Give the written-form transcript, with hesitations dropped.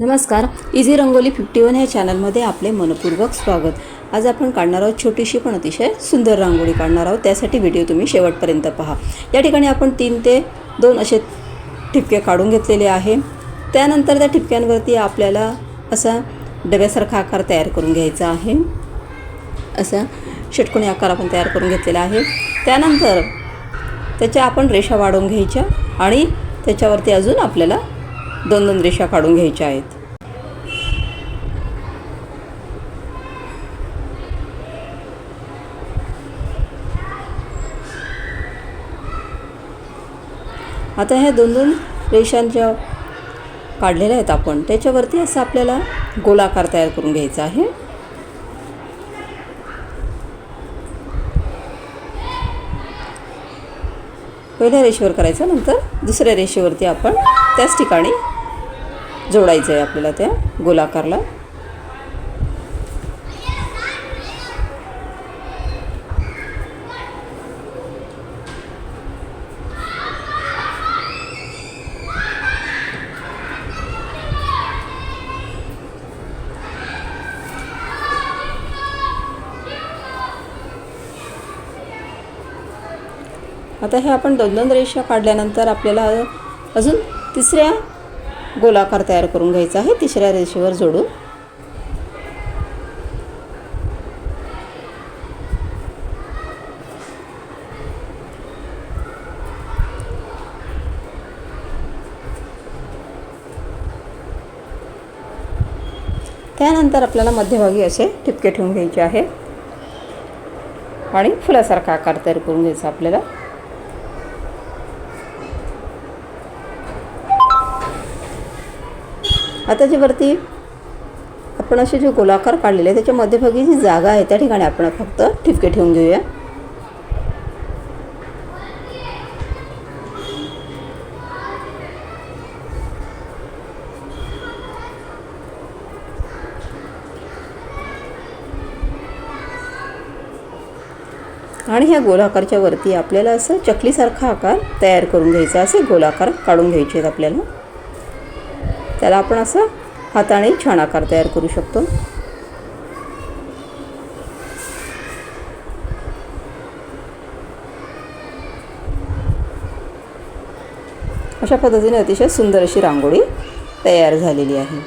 नमस्कार, इझी रंगोली 51 ह्या चॅनलमध्ये आपले मनपूर्वक स्वागत। आज आपण काढणार आहोत छोटीशी पण अतिशय सुंदर रांगोळी काढणार आहोत। त्यासाठी व्हिडिओ तुम्ही शेवटपर्यंत पहा। या ठिकाणी आपण 3 ते 2 असे ठिपके काढून घेतलेले आहे। त्यानंतर त्या ठिपक्यांवरती आपल्याला असा डब्यासारखा आकार तयार करून घ्यायचा आहे। असा षटकोनी आकार आपण तयार करून घेतलेला आहे। त्यानंतर त्याच्या आपण रेषा वाढवून घ्यायच्या आणि त्याच्यावरती अजून आपल्याला 2 रेषा काढून घ्यायच्या आहेत। आता ह्या 2 रेषांच्या काढलेल्या आहेत आपण, त्याच्यावरती असं आपल्याला गोलाकार तयार करून घ्यायचा आहे। पहिल्या रेषेवर करायचं, नंतर दुसऱ्या रेषेवरती आपण त्याच ठिकाणी जोडायचं आहे आपल्याला त्या गोलाकारला। आता हे आपण 2 रेषा काढल्यानंतर आपल्याला अजून तिसऱ्या गोलाकार तयार करून घ्यायचा आहे, तिसऱ्या रेषेवर जोडून। त्यानंतर आपल्याला मध्यभागी असे ठिपके ठेवून घ्यायचे आहे आणि फुलासारखा आकार तयार करून घ्यायचा आपल्याला। आता जे वरती आपण असे जे गोलाकार काढलेले आहे त्याच्या मध्यभागी जी जागा आहे त्या ठिकाणी आपण फक्त ठिपके ठेवून घेऊया। आणि ह्या गोलाकारच्या वरती आपल्याला असं चकलीसारखा आकार तयार करून घ्यायचा, असे गोलाकार काढून घ्यायचे आहेत आपल्याला। त्याला आपण असं हाताने छान आकार तयार करू शकतो। अशा पद्धतीने अतिशय सुंदर अशी रांगोळी तयार झालेली आहे।